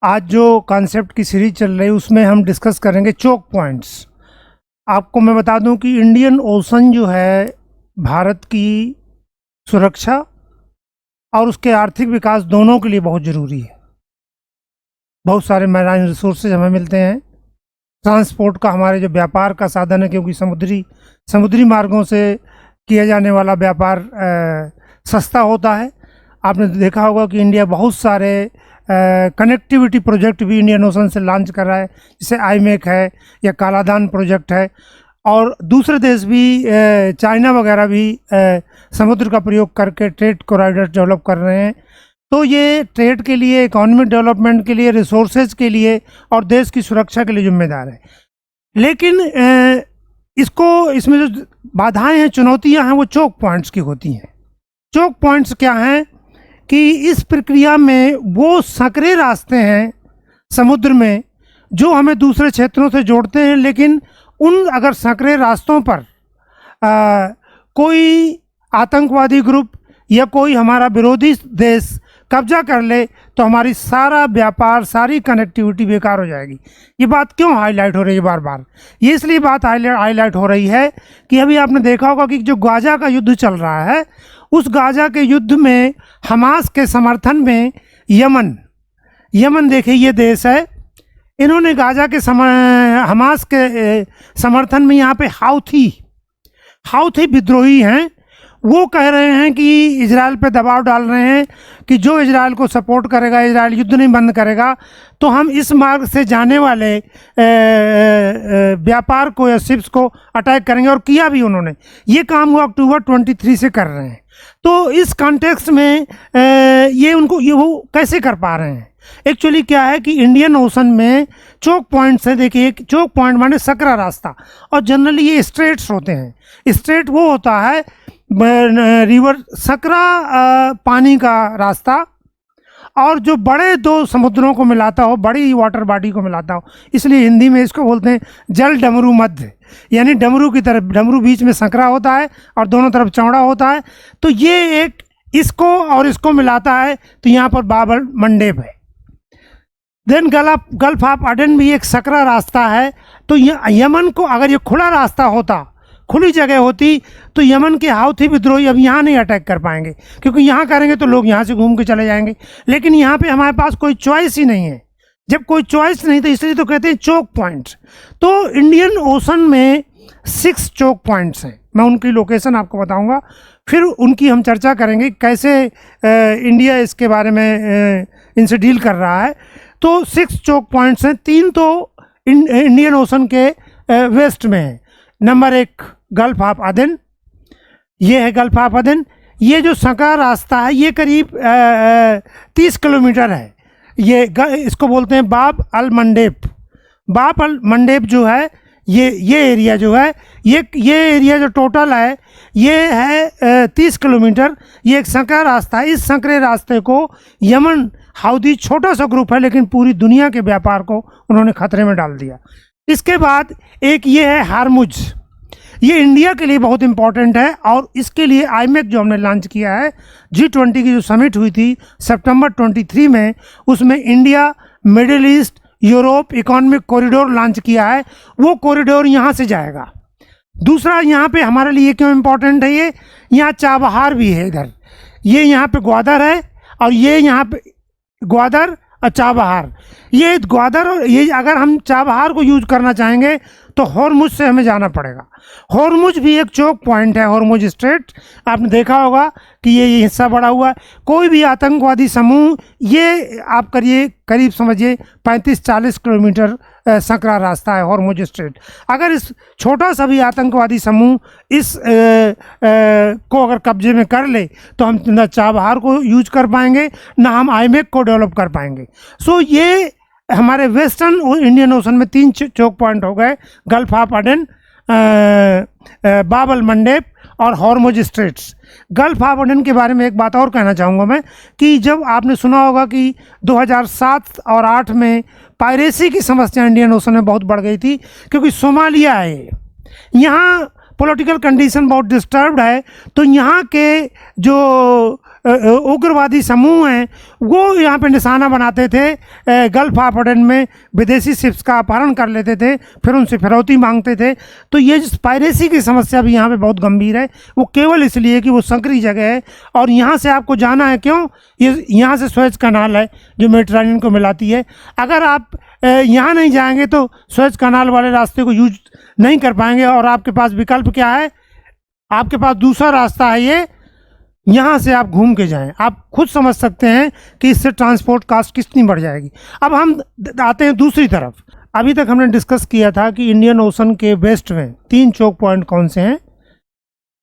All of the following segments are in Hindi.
आज जो कॉन्सेप्ट की सीरीज चल रही है उसमें हम डिस्कस करेंगे चोक पॉइंट्स। आपको मैं बता दूं कि इंडियन ओशन जो है भारत की सुरक्षा और उसके आर्थिक विकास दोनों के लिए बहुत ज़रूरी है। बहुत सारे मैराइन रिसोर्सेज हमें मिलते हैं। ट्रांसपोर्ट का हमारे जो व्यापार का साधन है, क्योंकि समुद्री मार्गों से किया जाने वाला व्यापार सस्ता होता है। आपने देखा होगा कि इंडिया बहुत सारे कनेक्टिविटी प्रोजेक्ट भी इंडियन ओशन से लॉन्च कर रहा है, जैसे आईमेक है या कालादान प्रोजेक्ट है, और दूसरे देश भी चाइना वगैरह भी समुद्र का प्रयोग करके ट्रेड कॉरिडोर डेवलप कर रहे हैं। तो ये ट्रेड के लिए, इकोनॉमिक डेवलपमेंट के लिए, रिसोर्सेज के लिए और देश की सुरक्षा के लिए जिम्मेदार है। लेकिन इसमें जो बाधाएं हैं, चुनौतियां हैं, वो चोक पॉइंट्स की होती हैं। चोक पॉइंट्स क्या हैं कि इस प्रक्रिया में वो संकरे रास्ते हैं समुद्र में जो हमें दूसरे क्षेत्रों से जोड़ते हैं, लेकिन उन अगर संकरे रास्तों पर कोई आतंकवादी ग्रुप या कोई हमारा विरोधी देश कब्जा कर ले तो हमारी सारा व्यापार, सारी कनेक्टिविटी बेकार हो जाएगी। ये बात क्यों हाईलाइट हो रही है बार बार? ये इसलिए बात हाईलाइट हो रही है कि अभी आपने देखा होगा कि जो गाजा का युद्ध चल रहा है, उस गाजा के युद्ध में हमास के समर्थन में यमन देखिए ये देश है, इन्होंने गाजा के हमास के समर्थन में यहाँ पे हाउथी विद्रोही हैं, वो कह रहे हैं कि इजराइल पे दबाव डाल रहे हैं कि जो इजराइल को सपोर्ट करेगा, इजराइल युद्ध नहीं बंद करेगा तो हम इस मार्ग से जाने वाले व्यापार को या शिप्स को अटैक करेंगे। और किया भी उन्होंने। ये काम वो अक्टूबर 23 से कर रहे हैं। तो इस कॉन्टेक्स्ट में वो कैसे कर पा रहे हैं? एक्चुअली क्या है कि इंडियन ओशन में चोक पॉइंट्स हैं। देखिए, एक चोक पॉइंट माने सकरा रास्ता, और जनरली ये स्ट्रेट्स होते हैं। स्ट्रेट वो होता है रिवर सकरा पानी का रास्ता, और जो बड़े दो समुद्रों को मिलाता हो, बड़ी वाटर बॉडी को मिलाता हो, इसलिए हिंदी में इसको बोलते हैं जल डमरू मध्य। यानी डमरू की तरफ, डमरू बीच में सकरा होता है और दोनों तरफ चौड़ा होता है। तो ये एक इसको और इसको मिलाता है, तो यहाँ पर बाबल मंडेप है। देन गल्फ ऑफ अडेन भी एक सकरा रास्ता है। तो यमन को अगर ये खुला रास्ता होता, खुली जगह होती, तो यमन के हाउथी विद्रोही अब यहाँ नहीं अटैक कर पाएंगे, क्योंकि यहाँ करेंगे तो लोग यहाँ से घूम के चले जाएंगे। लेकिन यहाँ पे हमारे पास कोई चॉइस ही नहीं है। जब कोई चॉइस नहीं तो इसलिए तो कहते हैं चोक पॉइंट्स। तो इंडियन ओशन में 6 चोक पॉइंट्स हैं। मैं उनकी लोकेशन आपको बताऊंगा, फिर उनकी हम चर्चा करेंगे कैसे इंडिया इसके बारे में इनसे डील कर रहा है। तो 6 चोक पॉइंट्स हैं। 3 तो इंडियन ओशन के वेस्ट में है। नंबर 1 गल्फ ऑफ अदेन, ये है गल्फ ऑफ अदेन। ये जो सकरा रास्ता है ये करीब 30 किलोमीटर है। ये इसको बोलते हैं बाब अल मंडेप जो है, ये एरिया जो है, ये एरिया जो टोटल है ये है 30 किलोमीटर। ये एक संकरा रास्ता है। इस संकरे रास्ते को यमन हाउदी, छोटा सा ग्रुप है लेकिन पूरी दुनिया के व्यापार को उन्होंने खतरे में डाल दिया। इसके बाद एक ये है हारमुज। ये इंडिया के लिए बहुत इम्पॉर्टेंट है, और इसके लिए आईमेक जो हमने लॉन्च किया है, G20 की जो समिट हुई थी सितंबर 23 में, उसमें India middle east Europe economic corridor launch किया है। वो कॉरिडोर यहाँ से जाएगा। दूसरा, यहाँ पे हमारे लिए क्यों इम्पोर्टेंट है, ये यहाँ चाबहार भी है। इधर ये यहाँ पे ग्वादर है, और ये यहाँ पे ग्वादर और चाबहार। ये ग्वादर, और ये अगर हम चाबहार को यूज करना चाहेंगे तो हॉर्मुज से हमें जाना पड़ेगा। हॉर्मुज भी एक चोक पॉइंट है, हॉर्मुज स्ट्रेट। आपने देखा होगा कि ये हिस्सा बड़ा हुआ है। कोई भी आतंकवादी समूह, ये आप करीब समझिए 35-40 किलोमीटर सकरा रास्ता है हॉर्मुज स्ट्रेट। अगर इस छोटा सा भी आतंकवादी समूह इस को अगर कब्जे में कर ले तो हम न चाबहार को यूज कर पाएंगे, ना हम आईमेक को डेवलप कर पाएंगे। सो ये हमारे वेस्टर्न इंडियन ओशन में 3 चोक पॉइंट हो गए, गल्फ ऑफ अडेन, बाब अल मंडेप और Hormuz straits. Gulf of Aden के बारे में एक बात और कहना चाहूँगा मैं, कि जब आपने सुना होगा कि 2007 और 8 में पायरेसी की समस्या इंडियन ओशन में बहुत बढ़ गई थी, क्योंकि सोमालिया है, यहाँ पॉलिटिकल कंडीशन बहुत डिस्टर्ब्ड है। तो यहाँ के जो उग्रवादी समूह हैं वो यहाँ पे निशाना बनाते थे। गल्फ ऑफ एडन में विदेशी शिप्स का अपहरण कर लेते थे, फिर उनसे फिरौती मांगते थे। तो ये पायरेसी की समस्या भी यहाँ पे बहुत गंभीर है, वो केवल इसलिए कि वो संकरी जगह है और यहाँ से आपको जाना है। क्यों? ये यहाँ से सुएज कनाल है जो मेडिटरेनियन को मिलाती है। अगर आप यहाँ नहीं जाएंगे तो सुएज कनाल वाले रास्ते को यूज नहीं कर पाएंगे और आपके पास विकल्प क्या है? आपके पास दूसरा रास्ता है, ये यहाँ से आप घूम के जाएं। आप खुद समझ सकते हैं कि इससे ट्रांसपोर्ट कास्ट कितनी बढ़ जाएगी। अब हम आते हैं दूसरी तरफ। अभी तक हमने डिस्कस किया था कि इंडियन ओशन के वेस्ट में 3 चोक पॉइंट कौन से हैं।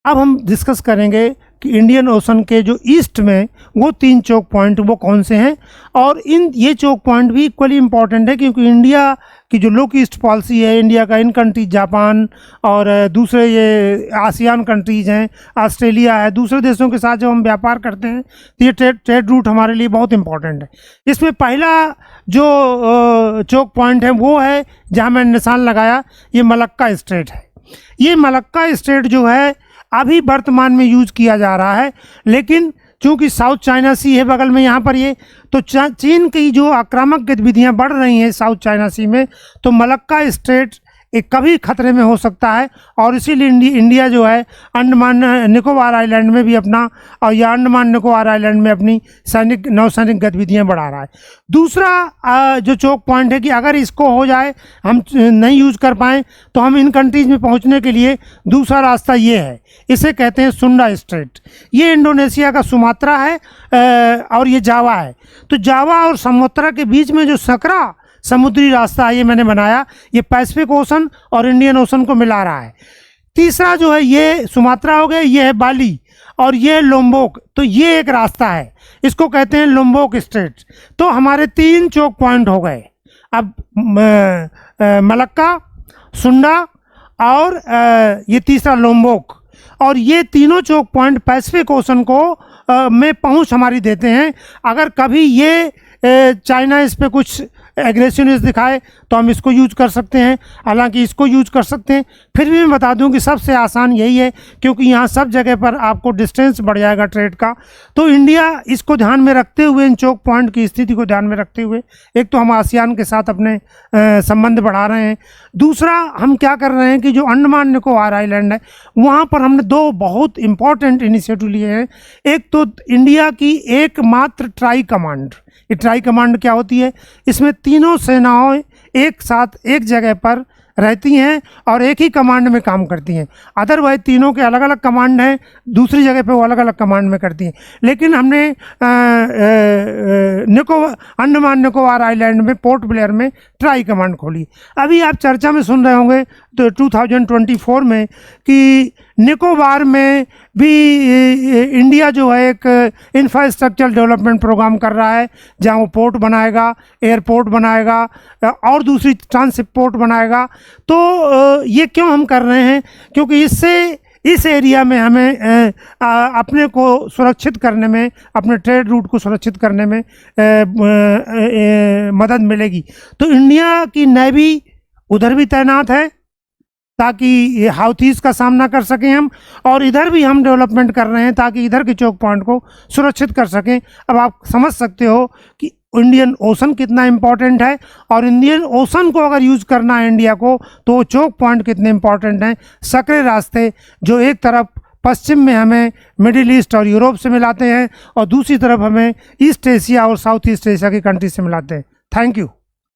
अब हम डिस्कस करेंगे कि इंडियन ओशन के जो ईस्ट में वो 3 चोक पॉइंट वो कौन से हैं। और ये चोक पॉइंट भी इक्वली इम्पॉर्टेंट है, क्योंकि इंडिया की जो लुक ईस्ट पॉलिसी है, इंडिया का इन कंट्रीज जापान और दूसरे ये आसियान कंट्रीज़ हैं, ऑस्ट्रेलिया है, दूसरे देशों के साथ जब हम व्यापार करते हैं तो ये ट्रेड रूट हमारे लिए बहुत इंपॉर्टेंट है। इसमें पहला जो चोक पॉइंट है वो है जहाँ मैंने निशान लगाया, ये मलक्का स्ट्रेट है। ये मलक्का स्ट्रेट जो है अभी वर्तमान में यूज़ किया जा रहा है, लेकिन चूँकि साउथ चाइना सी है बगल में यहाँ पर ये, तो चीन की जो आक्रामक गतिविधियाँ बढ़ रही हैं साउथ चाइना सी में, तो मलक्का स्ट्रेट एक कभी खतरे में हो सकता है। और इसीलिए इंडिया जो है अंडमान निकोबार आइलैंड में भी अपना और या अंडमान निकोबार आइलैंड में अपनी नौसैनिक गतिविधियाँ बढ़ा रहा है। दूसरा जो चोक पॉइंट है कि अगर इसको हो जाए, हम नहीं यूज़ कर पाएँ, तो हम इन कंट्रीज़ में पहुँचने के लिए दूसरा रास्ता ये है, इसे कहते हैं सुंडा स्ट्रेट। ये इंडोनेशिया का सुमात्रा है और ये जावा है। तो जावा और सुमात्रा के बीच में जो सकरा समुद्री रास्ता है ये मैंने बनाया, ये पैसिफिक ओशन और इंडियन ओशन को मिला रहा है। तीसरा जो है ये सुमात्रा हो गया, ये है बाली और ये लोम्बोक। तो ये एक रास्ता है, इसको कहते हैं लोम्बोक स्ट्रेट। तो हमारे 3 चोक पॉइंट हो गए। अब मलक्का, सुंडा और ये तीसरा लोम्बोक, और ये तीनों चोक पॉइंट पैसिफिक ओशन को में पहुंच हमारी देते हैं। अगर कभी ये चाइना इस पे कुछ एग्रेसिवनेस दिखाए तो हम इसको यूज कर सकते हैं, हालांकि इसको यूज कर सकते हैं। फिर भी मैं बता दूं कि सबसे आसान यही है, क्योंकि यहाँ सब जगह पर आपको डिस्टेंस बढ़ जाएगा ट्रेड का। तो इंडिया इसको ध्यान में रखते हुए, इन चोक पॉइंट की स्थिति को ध्यान में रखते हुए, एक तो हम आसियान के साथ अपने संबंध बढ़ा रहे हैं। दूसरा हम क्या कर रहे हैं कि जो अंडमान निकोबार आइलैंड है वहाँ पर हमने 2 बहुत इम्पॉर्टेंट इनिशिएटिव लिए हैं। एक तो इंडिया की एकमात्र ट्राई कमांड। ये ट्राई कमांड क्या होती है? इसमें तीनों सेनाएं एक साथ एक जगह पर रहती हैं और एक ही कमांड में काम करती हैं। अदरवाइज तीनों के अलग अलग कमांड हैं, दूसरी जगह पे वो अलग अलग कमांड में करती हैं। लेकिन हमने अंडमान निकोबार आइलैंड में पोर्ट ब्लेयर में ट्राई कमांड खोली। अभी आप चर्चा में सुन रहे होंगे तो 2024 में कि निकोबार में भी इंडिया जो है एक इंफ्रास्ट्रक्चर डेवलपमेंट प्रोग्राम कर रहा है, जहाँ वो पोर्ट बनाएगा, एयरपोर्ट बनाएगा और दूसरी ट्रांसपोर्ट बनाएगा। तो ये क्यों हम कर रहे हैं? क्योंकि इससे इस एरिया में हमें अपने को सुरक्षित करने में, अपने ट्रेड रूट को सुरक्षित करने में मदद मिलेगी। तो इंडिया की नेवी उधर भी तैनात है ताकि ये हाउथीज़ का सामना कर सकें हम, और इधर भी हम डेवलपमेंट कर रहे हैं ताकि इधर के चोक पॉइंट को सुरक्षित कर सकें। अब आप समझ सकते हो कि इंडियन ओशन कितना इम्पॉर्टेंट है, और इंडियन ओशन को अगर यूज़ करना है इंडिया को, तो चोक पॉइंट कितने इम्पॉर्टेंट हैं। सकरे रास्ते जो एक तरफ पश्चिम में हमें मिडिल ईस्ट और यूरोप से मिलाते हैं और दूसरी तरफ हमें ईस्ट एशिया और साउथ ईस्ट एशिया की कंट्री से मिलाते हैं। Thank you.